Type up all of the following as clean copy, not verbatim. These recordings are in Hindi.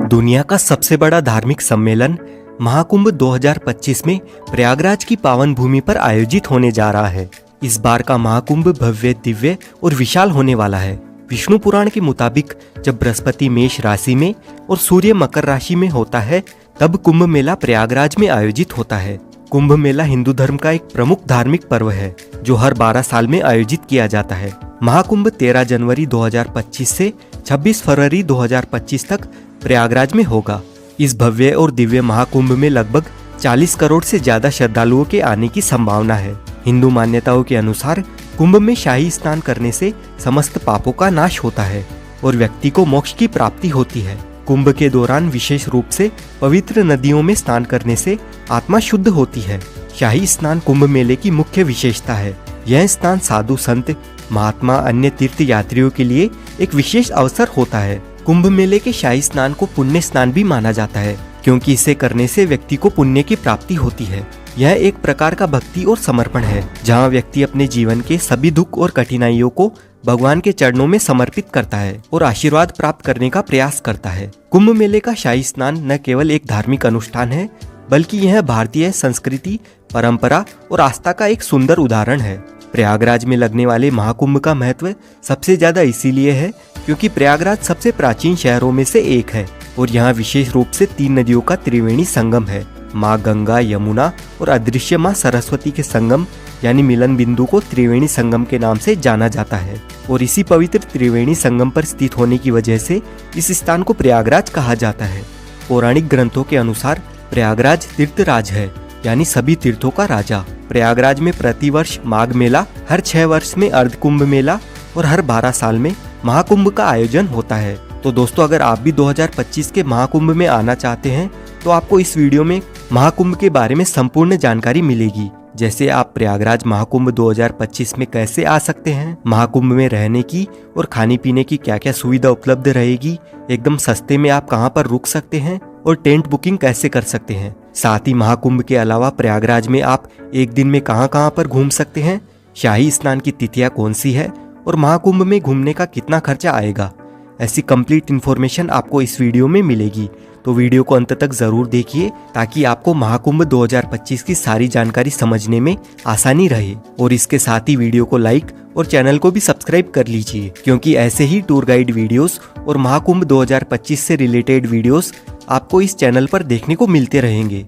दुनिया का सबसे बड़ा धार्मिक सम्मेलन महाकुंभ 2025 में प्रयागराज की पावन भूमि पर आयोजित होने जा रहा है। इस बार का महाकुंभ भव्य, दिव्य और विशाल होने वाला है। विष्णु पुराण के मुताबिक जब बृहस्पति मेष राशि में और सूर्य मकर राशि में होता है, तब कुंभ मेला प्रयागराज में आयोजित होता है। कुंभ मेला हिंदू धर्म का एक प्रमुख धार्मिक पर्व है जो हर 12 साल में आयोजित किया जाता है। महाकुंभ 13 जनवरी 2025 से 26 फरवरी 2025 तक प्रयागराज में होगा। इस भव्य और दिव्य महाकुंभ में लगभग 40 करोड़ से ज्यादा श्रद्धालुओं के आने की संभावना है। हिंदू मान्यताओं के अनुसार कुंभ में शाही स्नान करने से समस्त पापों का नाश होता है और व्यक्ति को मोक्ष की प्राप्ति होती है। कुंभ के दौरान विशेष रूप से पवित्र नदियों में स्नान करने से आत्मा शुद्ध होती है। शाही स्नान कुंभ मेले की मुख्य विशेषता है। यह स्नान साधु संत, महात्मा, अन्य तीर्थ यात्रियों के लिए एक विशेष अवसर होता है। कुंभ मेले के शाही स्नान को पुण्य स्नान भी माना जाता है, क्योंकि इसे करने से व्यक्ति को पुण्य की प्राप्ति होती है। यह एक प्रकार का भक्ति और समर्पण है, जहाँ व्यक्ति अपने जीवन के सभी दुख और कठिनाइयों को भगवान के चरणों में समर्पित करता है और आशीर्वाद प्राप्त करने का प्रयास करता है। कुंभ मेले का शाही स्नान न केवल एक धार्मिक अनुष्ठान है, बल्कि यह भारतीय संस्कृति, परंपरा और आस्था का एक सुंदर उदाहरण है। प्रयागराज में लगने वाले महाकुंभ का महत्व सबसे ज्यादा इसीलिए है क्योंकि प्रयागराज सबसे प्राचीन शहरों में से एक है और यहाँ विशेष रूप से 3 नदियों का त्रिवेणी संगम है। माँ गंगा, यमुना और अदृश्य माँ सरस्वती के संगम यानी मिलन बिंदु को त्रिवेणी संगम के नाम से जाना जाता है और इसी पवित्र त्रिवेणी संगम पर स्थित होने की वजह से इस स्थान को प्रयागराज कहा जाता है। पौराणिक ग्रंथों के अनुसार प्रयागराज तीर्थराज है, यानी सभी तीर्थों का राजा। प्रयागराज में प्रतिवर्ष माघ मेला, हर 6 वर्ष में अर्ध कुंभ मेला और हर 12 साल में महाकुंभ का आयोजन होता है। तो दोस्तों, अगर आप भी 2025 के महाकुंभ में आना चाहते हैं तो आपको इस वीडियो में महाकुंभ के बारे में संपूर्ण जानकारी मिलेगी। जैसे आप प्रयागराज महाकुंभ 2025 में कैसे आ सकते हैं, महाकुंभ में रहने की और खाने पीने की क्या क्या सुविधा उपलब्ध रहेगी, एकदम सस्ते में आप कहां पर रुक सकते हैं और टेंट बुकिंग कैसे कर सकते हैं। साथ ही महाकुंभ के अलावा प्रयागराज में आप एक दिन में कहां पर घूम सकते हैं, शाही स्नान की तिथियां कौन सी है और महाकुंभ में घूमने का कितना खर्चा आएगा, ऐसी कंप्लीट इन्फॉर्मेशन आपको इस वीडियो में मिलेगी। तो वीडियो को अंत तक जरूर देखिए ताकि आपको महाकुंभ 2025 की सारी जानकारी समझने में आसानी रहे। और इसके साथ ही वीडियो को लाइक और चैनल को भी सब्सक्राइब कर लीजिए, क्योंकि ऐसे ही टूर गाइड वीडियोस और महाकुंभ 2025 से रिलेटेड वीडियोस आपको इस चैनल पर देखने को मिलते रहेंगे।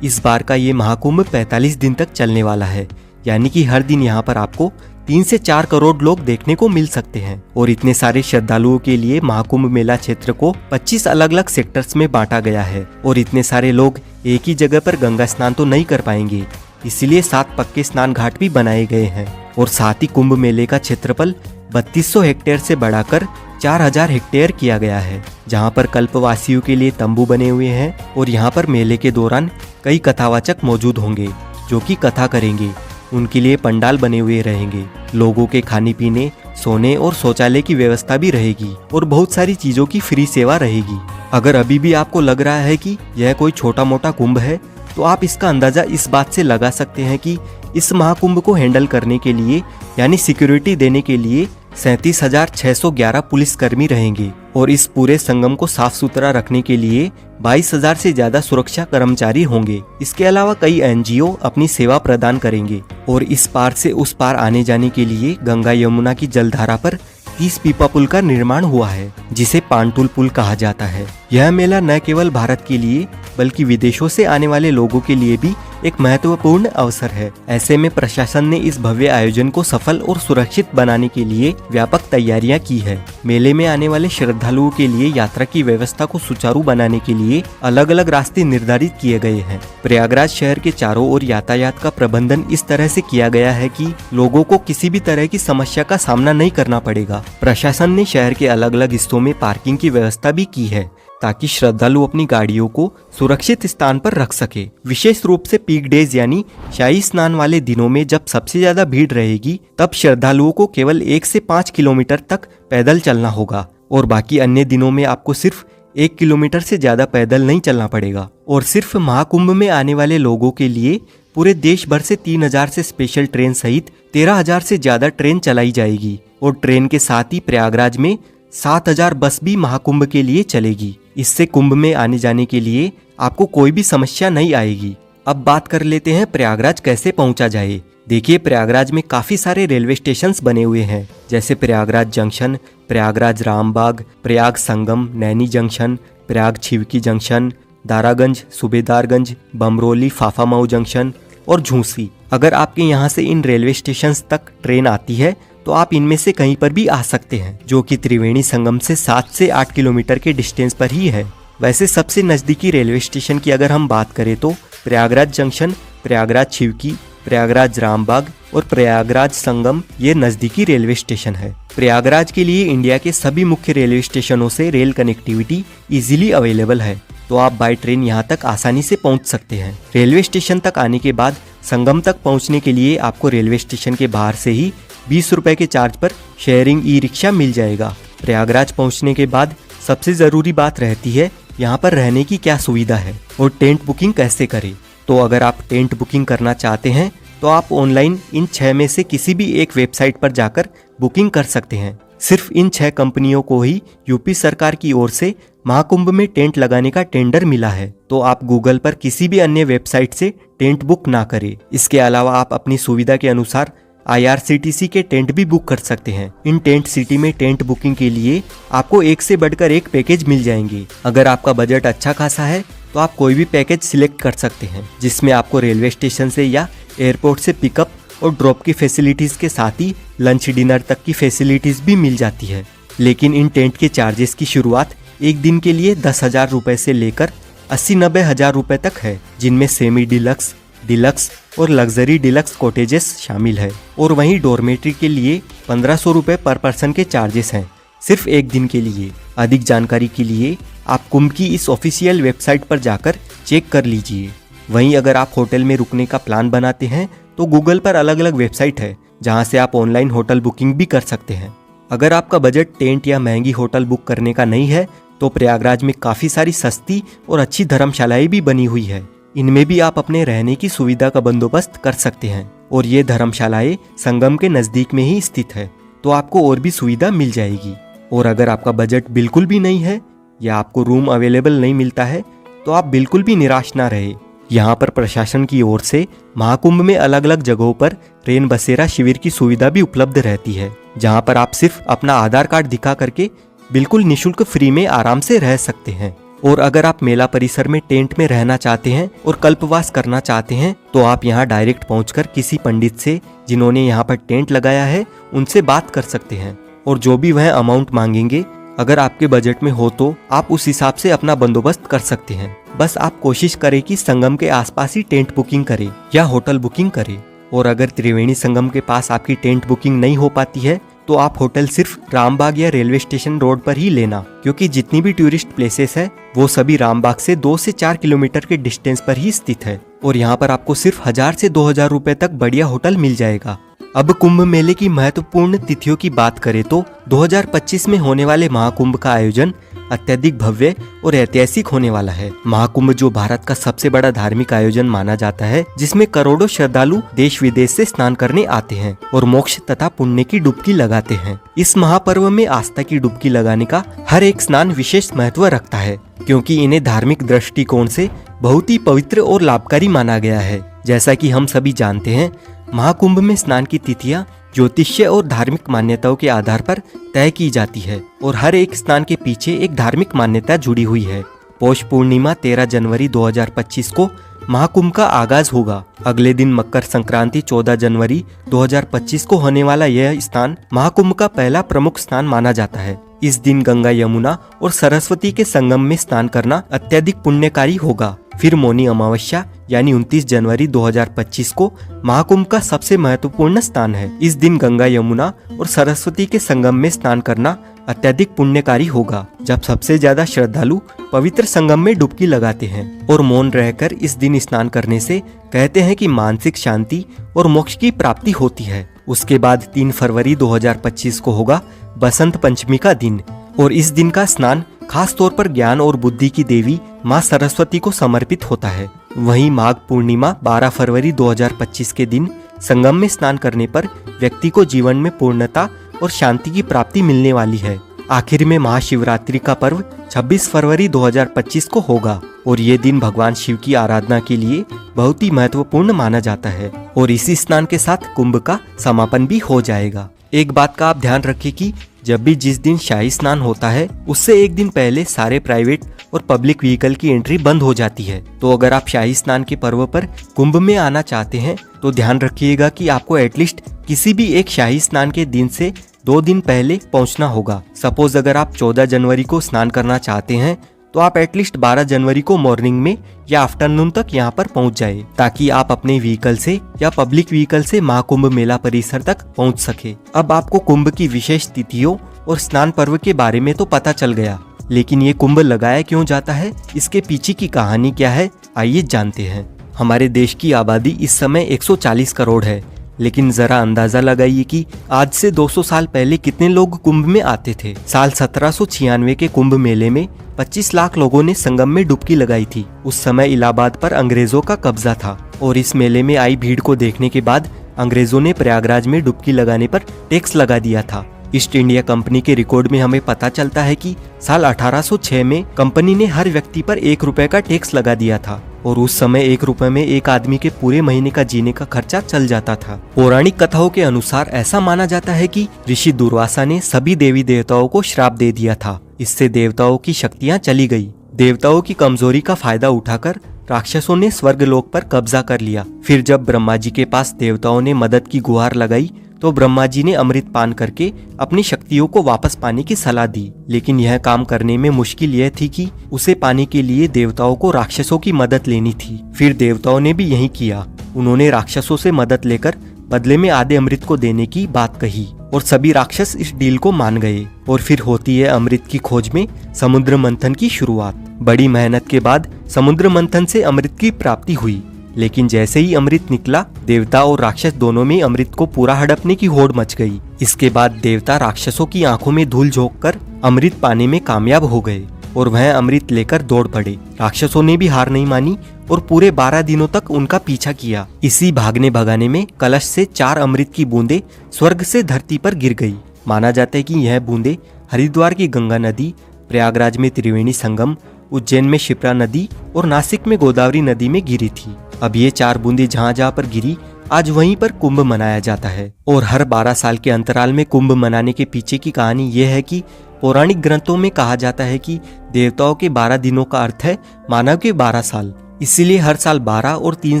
इस बार का ये महाकुंभ 45 दिन तक चलने वाला है, यानी कि हर दिन यहाँ पर आपको 3 से 4 करोड़ लोग देखने को मिल सकते हैं। और इतने सारे श्रद्धालुओं के लिए महाकुंभ मेला क्षेत्र को 25 अलग अलग सेक्टर्स में बांटा गया है और इतने सारे लोग एक ही जगह पर गंगा स्नान तो नहीं कर पाएंगे, इसलिए 7 पक्के स्नान घाट भी बनाए गए हैं। और साथ ही कुंभ मेले का क्षेत्रफल 3200 हेक्टेयर से बढ़ाकर 4000 हेक्टेयर किया गया है, जहाँ पर कल्पवासियों के लिए तंबू बने हुए हैं और यहाँ पर मेले के दौरान कई कथावाचक मौजूद होंगे जो कि कथा करेंगे। उनके लिए पंडाल बने हुए रहेंगे। लोगों के खाने पीने, सोने और शौचालय की व्यवस्था भी रहेगी और बहुत सारी चीजों की फ्री सेवा रहेगी। अगर अभी भी आपको लग रहा है कि यह कोई छोटा मोटा कुंभ है, तो आप इसका अंदाजा इस बात से लगा सकते हैं कि इस महाकुंभ को हैंडल करने के लिए यानी सिक्योरिटी देने के लिए 37,611 पुलिसकर्मी रहेंगे और इस पूरे संगम को साफ सुथरा रखने के लिए 22,000 से ज्यादा सुरक्षा कर्मचारी होंगे। इसके अलावा कई एनजीओ अपनी सेवा प्रदान करेंगे और इस पार से उस पार आने जाने के लिए गंगा यमुना की जलधारा पर 30 पीपा पुल का निर्माण हुआ है, जिसे पांटुल पुल कहा जाता है। यह मेला न केवल भारत के लिए बल्कि विदेशों से आने वाले लोगों के लिए भी एक महत्वपूर्ण अवसर है। ऐसे में प्रशासन ने इस भव्य आयोजन को सफल और सुरक्षित बनाने के लिए व्यापक तैयारियां की है। मेले में आने वाले श्रद्धालुओं के लिए यात्रा की व्यवस्था को सुचारू बनाने के लिए अलग अलग रास्ते निर्धारित किए गए हैं। प्रयागराज शहर के चारों ओर यातायात का प्रबंधन इस तरह से किया गया है कि लोगों को किसी भी तरह की समस्या का सामना नहीं करना पड़ेगा। प्रशासन ने शहर के अलग अलग हिस्सों में पार्किंग की व्यवस्था भी की है ताकि श्रद्धालु अपनी गाड़ियों को सुरक्षित स्थान पर रख सके। विशेष रूप से पीक डेज यानी शाही स्नान वाले दिनों में जब सबसे ज्यादा भीड़ रहेगी, तब श्रद्धालुओं को केवल 1 से 5 किलोमीटर तक पैदल चलना होगा और बाकी अन्य दिनों में आपको सिर्फ 1 किलोमीटर से ज्यादा पैदल नहीं चलना पड़ेगा। और सिर्फ महाकुंभ में आने वाले लोगों के लिए पूरे देश भर से 3000 से स्पेशल ट्रेन सहित 13000 से ज्यादा ट्रेन चलाई जाएगी और ट्रेन के साथ ही प्रयागराज में 7,000 बस भी महाकुंभ के लिए चलेगी। इससे कुंभ में आने जाने के लिए आपको कोई भी समस्या नहीं आएगी। अब बात कर लेते हैं प्रयागराज कैसे पहुंचा जाए। देखिए, प्रयागराज में काफी सारे रेलवे स्टेशंस बने हुए हैं, जैसे Prayagraj junction, Prayagraj Rambagh, Prayag Sangam, Naini junction, Prayag Chheoki junction, Daraganj, Subedarganj, Bamrauli, Phaphamau junction और झूसी। अगर आपके यहाँ से इन रेलवे स्टेशंस तक ट्रेन आती है तो आप इनमें से कहीं पर भी आ सकते हैं, जो कि त्रिवेणी संगम से 7 से 8 किलोमीटर के डिस्टेंस पर ही है। वैसे सबसे नज़दीकी रेलवे स्टेशन की अगर हम बात करें तो प्रयागराज जंक्शन, प्रयागराज छिवकी, प्रयागराज रामबाग और प्रयागराज संगम ये नज़दीकी रेलवे स्टेशन है। प्रयागराज के लिए इंडिया के सभी मुख्य रेलवे स्टेशनों से रेल कनेक्टिविटी इजीली अवेलेबल है, तो आप बाय ट्रेन यहाँ तक आसानी से पहुँच सकते हैं। रेलवे स्टेशन तक आने के बाद संगम तक पहुँचने के लिए आपको रेलवे स्टेशन के बाहर से ही 20 रुपए के चार्ज पर शेयरिंग ई रिक्शा मिल जाएगा। प्रयागराज पहुँचने के बाद सबसे ज़रूरी बात रहती है यहाँ पर रहने की क्या सुविधा है और टेंट बुकिंग कैसे करें। तो अगर आप टेंट बुकिंग करना चाहते हैं तो आप ऑनलाइन इन 6 में से किसी भी एक वेबसाइट पर जाकर बुकिंग कर सकते हैं। सिर्फ इन 6 कंपनियों को ही यूपी सरकार की ओर से महाकुंभ में टेंट लगाने का टेंडर मिला है, तो आप गूगल पर किसी भी अन्य वेबसाइट से टेंट बुक ना करें। इसके अलावा आप अपनी सुविधा के अनुसार IRCTC के टेंट भी बुक कर सकते हैं। इन टेंट सिटी में टेंट बुकिंग के लिए आपको एक से बढ़कर एक पैकेज मिल जाएंगे। अगर आपका बजट अच्छा खासा है तो आप कोई भी पैकेज सिलेक्ट कर सकते हैं, जिसमें आपको रेलवे स्टेशन से या एयरपोर्ट से पिकअप और ड्रॉप की फैसिलिटीज़ के साथ ही लंच डिनर तक की फैसिलिटीज़ भी मिल जाती है। लेकिन इन टेंट के चार्जेस की शुरुआत एक दिन के लिए 10,000 रुपये से लेकर 80-90 हज़ार रुपये तक है, जिनमें सेमी डिलक्स, डिलक्स और लग्जरी डिलक्स कॉटेजेस शामिल है। और वहीं डॉर्मेट्री के लिए 1500 रुपये पर पर्सन के चार्जेस हैं, सिर्फ एक दिन के लिए। अधिक जानकारी के लिए आप कुंभ की इस ऑफिशियल वेबसाइट पर जाकर चेक कर लीजिए। वहीं अगर आप होटल में रुकने का प्लान बनाते हैं तो गूगल पर अलग अलग वेबसाइट है, जहां से आप ऑनलाइन होटल बुकिंग भी कर सकते हैं। अगर आपका बजट टेंट या महंगी होटल बुक करने का नहीं है तो प्रयागराज में काफ़ी सारी सस्ती और अच्छी धर्मशालाएं भी बनी हुई है। इनमें भी आप अपने रहने की सुविधा का बंदोबस्त कर सकते हैं, और ये धर्मशालाएं संगम के नज़दीक में ही स्थित है, तो आपको और भी सुविधा मिल जाएगी। और अगर आपका बजट बिल्कुल भी नहीं है या आपको रूम अवेलेबल नहीं मिलता है तो आप बिल्कुल भी निराश ना रहे। यहाँ पर प्रशासन की ओर से महाकुंभ में अलग अलग जगहों पर रेन बसेरा शिविर की सुविधा भी उपलब्ध रहती है, जहाँ पर आप सिर्फ अपना आधार कार्ड दिखा करके बिल्कुल निःशुल्क फ्री में आराम से रह सकते हैं। और अगर आप मेला परिसर में टेंट में रहना चाहते हैं और कल्पवास करना चाहते हैं तो आप यहाँ डायरेक्ट पहुँचकर किसी पंडित से जिन्होंने यहाँ पर टेंट लगाया है उनसे बात कर सकते हैं, और जो भी वह अमाउंट मांगेंगे अगर आपके बजट में हो तो आप उस हिसाब से अपना बंदोबस्त कर सकते हैं। बस आप कोशिश करें कि संगम के आसपास ही टेंट बुकिंग करें या होटल बुकिंग करें। और अगर त्रिवेणी संगम के पास आपकी टेंट बुकिंग नहीं हो पाती है तो आप होटल सिर्फ रामबाग या रेलवे स्टेशन रोड पर ही लेना, क्योंकि जितनी भी टूरिस्ट प्लेसेस है वो सभी रामबाग से 2 से 4 किलोमीटर के डिस्टेंस पर ही स्थित है, और यहाँ पर आपको सिर्फ 1000 से 2000 रुपए तक बढ़िया होटल मिल जाएगा। अब कुंभ मेले की महत्वपूर्ण तिथियों की बात करें तो 2025 में होने वाले महाकुंभ का आयोजन अत्यधिक भव्य और ऐतिहासिक होने वाला है। महाकुंभ जो भारत का सबसे बड़ा धार्मिक आयोजन माना जाता है, जिसमें करोड़ों श्रद्धालु देश विदेश से स्नान करने आते हैं और मोक्ष तथा पुण्य की डुबकी लगाते हैं। इस महापर्व में आस्था की डुबकी लगाने का हर एक स्नान विशेष महत्व रखता है, क्योंकि इन्हें धार्मिक दृष्टिकोण से बहुत ही पवित्र और लाभकारी माना गया है। जैसा कि हम सभी जानते हैं, महाकुंभ में स्नान की तिथियां ज्योतिष्य और धार्मिक मान्यताओं के आधार पर तय की जाती है, और हर एक स्नान के पीछे एक धार्मिक मान्यता जुड़ी हुई है। पौष पूर्णिमा 13 जनवरी 2025 को महाकुंभ का आगाज होगा। अगले दिन मकर संक्रांति 14 जनवरी 2025 को होने वाला यह स्नान महाकुंभ का पहला प्रमुख स्नान माना जाता है। इस दिन गंगा, यमुना और सरस्वती के संगम में स्नान करना अत्यधिक पुण्यकारी होगा। फिर मौनी अमावस्या यानी 29 जनवरी 2025 को महाकुंभ का सबसे महत्वपूर्ण स्नान है। इस दिन गंगा, यमुना और सरस्वती के संगम में स्नान करना अत्यधिक पुण्यकारी होगा, जब सबसे ज्यादा श्रद्धालु पवित्र संगम में डुबकी लगाते हैं। और मौन रहकर इस दिन स्नान करने से कहते हैं कि मानसिक शांति और मोक्ष की प्राप्ति होती है। उसके बाद 3 फरवरी 2025 को होगा बसंत पंचमी का दिन, और इस दिन का स्नान खास तौर पर ज्ञान और बुद्धि की देवी माँ सरस्वती को समर्पित होता है। वहीं माघ पूर्णिमा 12 फरवरी 2025 के दिन संगम में स्नान करने पर व्यक्ति को जीवन में पूर्णता और शांति की प्राप्ति मिलने वाली है। आखिर में महाशिवरात्रि का पर्व 26 फरवरी 2025 को होगा और ये दिन भगवान शिव की आराधना के लिए बहुत ही महत्वपूर्ण माना जाता है और इसी स्नान के साथ कुंभ का समापन भी हो जाएगा। एक बात का आप ध्यान रखें कि जब भी जिस दिन शाही स्नान होता है उससे एक दिन पहले सारे प्राइवेट और पब्लिक व्हीकल की एंट्री बंद हो जाती है। तो अगर आप शाही स्नान के पर्व पर कुंभ में आना चाहते हैं तो ध्यान रखिएगा कि आपको एटलीस्ट किसी भी एक शाही स्नान के दिन से 2 दिन पहले पहुंचना होगा। सपोज अगर आप 14 जनवरी को स्नान करना चाहते हैं तो आप एटलीस्ट 12 जनवरी को मॉर्निंग में या आफ्टरनून तक यहाँ पर पहुँच जाए ताकि आप अपने व्हीकल से या पब्लिक व्हीकल से महाकुंभ मेला परिसर तक पहुँच सके। अब आपको कुंभ की विशेष तिथियों और स्नान पर्व के बारे में तो पता चल गया, लेकिन ये कुंभ लगाया क्यों जाता है, इसके पीछे की कहानी क्या है, आइए जानते हैं। हमारे देश की आबादी इस समय 140 करोड़ है, लेकिन जरा अंदाजा लगाइए कि आज से 200 साल पहले कितने लोग कुंभ में आते थे। साल 1796 के कुंभ मेले में 25 लाख लोगों ने संगम में डुबकी लगाई थी। उस समय इलाहाबाद पर अंग्रेजों का कब्जा था और इस मेले में आई भीड़ को देखने के बाद अंग्रेजों ने प्रयागराज में डुबकी लगाने पर टैक्स लगा दिया था। ईस्ट इंडिया कंपनी के रिकॉर्ड में हमें पता चलता है कि साल 1806 में कंपनी ने हर व्यक्ति पर 1 रुपए का टैक्स लगा दिया था और उस समय 1 रुपए में एक आदमी के पूरे महीने का जीने का खर्चा चल जाता था। पौराणिक कथाओं के अनुसार ऐसा माना जाता है कि ऋषि दुर्वासा ने सभी देवी देवताओं को श्राप दे दिया था। इससे देवताओं की शक्तियां चली गई। देवताओं की कमजोरी का फायदा उठाकर राक्षसों ने स्वर्गलोक पर कब्जा कर लिया। फिर जब ब्रह्मा जी के पास देवताओं ने मदद की गुहार लगाई तो ब्रह्मा जी ने अमृत पान करके अपनी शक्तियों को वापस पाने की सलाह दी, लेकिन यह काम करने में मुश्किल यह थी कि उसे पाने के लिए देवताओं को राक्षसों की मदद लेनी थी। फिर देवताओं ने भी यही किया। उन्होंने राक्षसों से मदद लेकर बदले में आधे अमृत को देने की बात कही और सभी राक्षस इस डील को मान गए। और फिर होती है अमृत की खोज में समुद्र मंथन की शुरुआत। बड़ी मेहनत के बाद समुद्र मंथन से अमृत की प्राप्ति हुई, लेकिन जैसे ही अमृत निकला देवता और राक्षस दोनों में अमृत को पूरा हड़पने की होड़ मच गई। इसके बाद देवता राक्षसों की आंखों में धूल झोंककर अमृत पाने में कामयाब हो गए और वह अमृत लेकर दौड़ पड़े। राक्षसों ने भी हार नहीं मानी और पूरे 12 दिनों तक उनका पीछा किया। इसी भागने भगाने में कलश से 4 अमृत की बूंदें स्वर्ग से धरती पर गिर गई। माना जाता है कि यह बूंदें हरिद्वार की गंगा नदी, प्रयागराज में त्रिवेणी संगम, उज्जैन में शिप्रा नदी और नासिक में गोदावरी नदी में गिरी थी। अब ये 4 बूंदें जहाँ जहाँ पर गिरी आज वहीं पर कुंभ मनाया जाता है। और हर 12 साल के अंतराल में कुंभ मनाने के पीछे की कहानी ये है कि पौराणिक ग्रंथों में कहा जाता है कि देवताओं के 12 दिनों का अर्थ है मानव के 12 साल। इसीलिए हर साल 12 और 3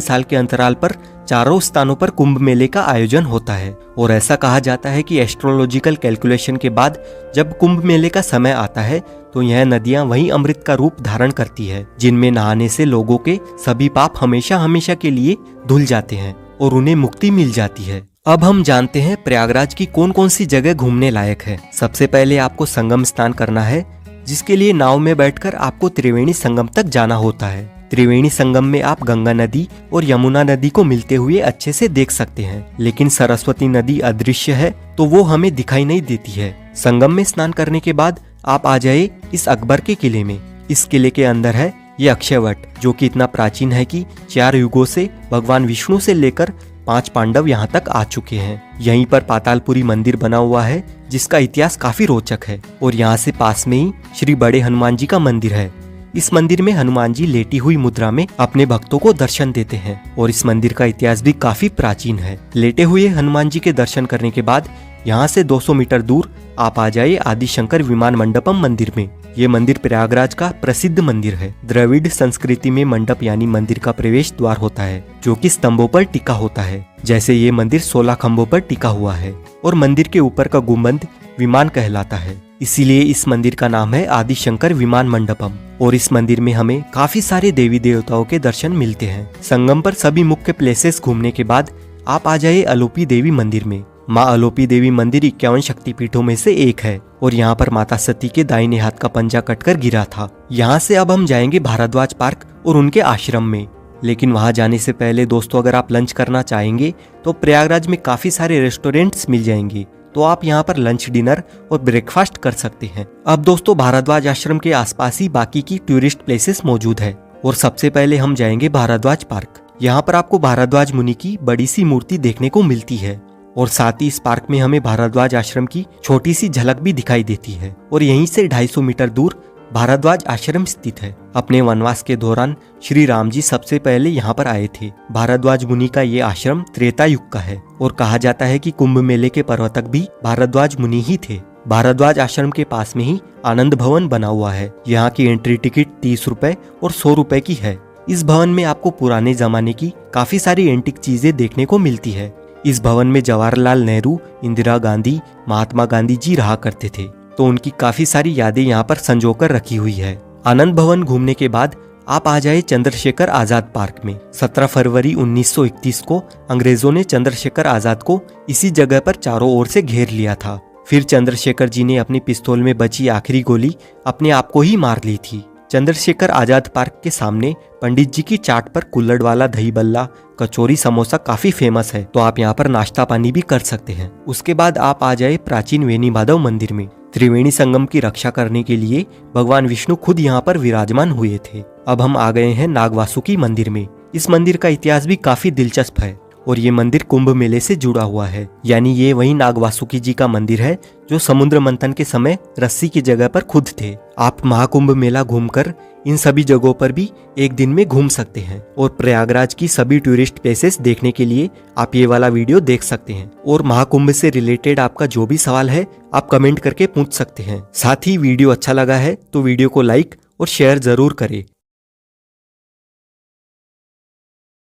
साल के अंतराल पर चारों स्थानों पर कुंभ मेले का आयोजन होता है। और ऐसा कहा जाता है कि एस्ट्रोलॉजिकल कैलकुलेशन के बाद जब कुंभ मेले का समय आता है तो यह नदियां वही अमृत का रूप धारण करती है, जिनमें नहाने से लोगों के सभी पाप हमेशा हमेशा के लिए धुल जाते हैं और उन्हें मुक्ति मिल जाती है। अब हम जानते हैं प्रयागराज की कौन कौन सी जगह घूमने लायक है। सबसे पहले आपको संगम स्नान करना है, जिसके लिए नाव में बैठकर आपको त्रिवेणी संगम तक जाना होता है। त्रिवेणी संगम में आप गंगा नदी और यमुना नदी को मिलते हुए अच्छे से देख सकते हैं, लेकिन सरस्वती नदी अदृश्य है तो वो हमें दिखाई नहीं देती है। संगम में स्नान करने के बाद आप आ जाए इस अकबर के किले में। इस किले के अंदर है ये अक्षयवट, जो कि इतना प्राचीन है कि 4 युगों से भगवान विष्णु से लेकर 5 पांडव यहाँ तक आ चुके हैं। यहीं पर पातालपुरी मंदिर बना हुआ है, जिसका इतिहास काफी रोचक है। और यहाँ से पास में ही श्री बड़े हनुमान जी का मंदिर है। इस मंदिर में हनुमान जी लेटी हुई मुद्रा में अपने भक्तों को दर्शन देते हैं और इस मंदिर का इतिहास भी काफी प्राचीन है। लेटे हुए हनुमान जी के दर्शन करने के बाद यहाँ से 200 मीटर दूर आप आ जाइए आदिशंकर विमान मंडपम मंदिर में। ये मंदिर प्रयागराज का प्रसिद्ध मंदिर है। द्रविड़ संस्कृति में मंडप यानी मंदिर का प्रवेश द्वार होता है, जो कि स्तंभों पर टिका होता है। जैसे ये मंदिर 16 खंभों पर टिका हुआ है और मंदिर के ऊपर का गुंबद विमान कहलाता है, इसीलिए इस मंदिर का नाम है आदिशंकर विमान मंडपम। और इस मंदिर में हमें काफी सारे देवी देवताओं के दर्शन मिलते हैं। संगम पर सभी मुख्य प्लेसेस घूमने के बाद आप आ जाइए अलोपी देवी मंदिर में। माँ अलोपी देवी मंदिर 51 शक्तिपीठों में से एक है और यहाँ पर माता सती के दाहिने हाथ का पंजा कटकर गिरा था। यहाँ से अब हम जाएंगे भारद्वाज पार्क और उनके आश्रम में। लेकिन वहाँ जाने से पहले दोस्तों, अगर आप लंच करना चाहेंगे तो प्रयागराज में काफी सारे रेस्टोरेंट्स मिल जाएंगे, तो आप यहाँ पर लंच, डिनर और ब्रेकफास्ट कर सकते हैं। अब दोस्तों, भारद्वाज आश्रम के आसपास ही बाकी की टूरिस्ट प्लेसेस मौजूद है और सबसे पहले हम जाएंगे भारद्वाज पार्क। यहाँ पर आपको भारद्वाज मुनि की बड़ी सी मूर्ति देखने को मिलती है और साथ ही इस पार्क में हमें भारद्वाज आश्रम की छोटी सी झलक भी दिखाई देती है और यहीं से 250 मीटर दूर भारद्वाज आश्रम स्थित है। अपने वनवास के दौरान श्री राम जी सबसे पहले यहाँ पर आए थे। भारद्वाज मुनि का ये आश्रम त्रेता युग का है और कहा जाता है कि कुंभ मेले के प्रवर्तक भी भारद्वाज मुनि ही थे। भारद्वाज आश्रम के पास में ही आनंद भवन बना हुआ है। यहाँ की एंट्री टिकट 30 रुपए और 100 रुपए की है। इस भवन में आपको पुराने जमाने की काफी सारी एंटिक चीजें देखने को मिलती है। इस भवन में जवाहरलाल नेहरू, इंदिरा गांधी, महात्मा गांधी जी रहा करते थे, तो उनकी काफी सारी यादें यहाँ पर संजोकर रखी हुई है। आनंद भवन घूमने के बाद आप आ जाए चंद्रशेखर आजाद पार्क में। 17 फरवरी 1931 को अंग्रेजों ने चंद्रशेखर आजाद को इसी जगह पर चारों ओर से घेर लिया था। फिर चंद्रशेखर जी ने अपनी पिस्तौल में बची आखिरी गोली अपने आप को ही मार ली थी। चंद्रशेखर आजाद पार्क के सामने पंडित जी की चाट पर कुल्हड़ वाला दही बल्ला, कचौरी, समोसा काफी फेमस है, तो आप यहाँ पर नाश्ता पानी भी कर सकते हैं। उसके बाद आप आ जाए प्राचीन वेणी माधव मंदिर में। त्रिवेणी संगम की रक्षा करने के लिए भगवान विष्णु खुद यहाँ पर विराजमान हुए थे। अब हम आ गए हैं नागवासुकी मंदिर में। इस मंदिर का इतिहास भी काफी दिलचस्प है और ये मंदिर कुंभ मेले से जुड़ा हुआ है। यानी ये वही नागवासुकी जी का मंदिर है जो समुद्र मंथन के समय रस्सी की जगह पर खुद थे। आप महाकुंभ मेला घूमकर इन सभी जगहों पर भी एक दिन में घूम सकते हैं और प्रयागराज की सभी टूरिस्ट प्लेसेस देखने के लिए आप ये वाला वीडियो देख सकते हैं। और महाकुंभ से रिलेटेड आपका जो भी सवाल है आप कमेंट करके पूछ सकते हैं। साथ ही वीडियो अच्छा लगा है तो वीडियो को लाइक और शेयर जरूर करें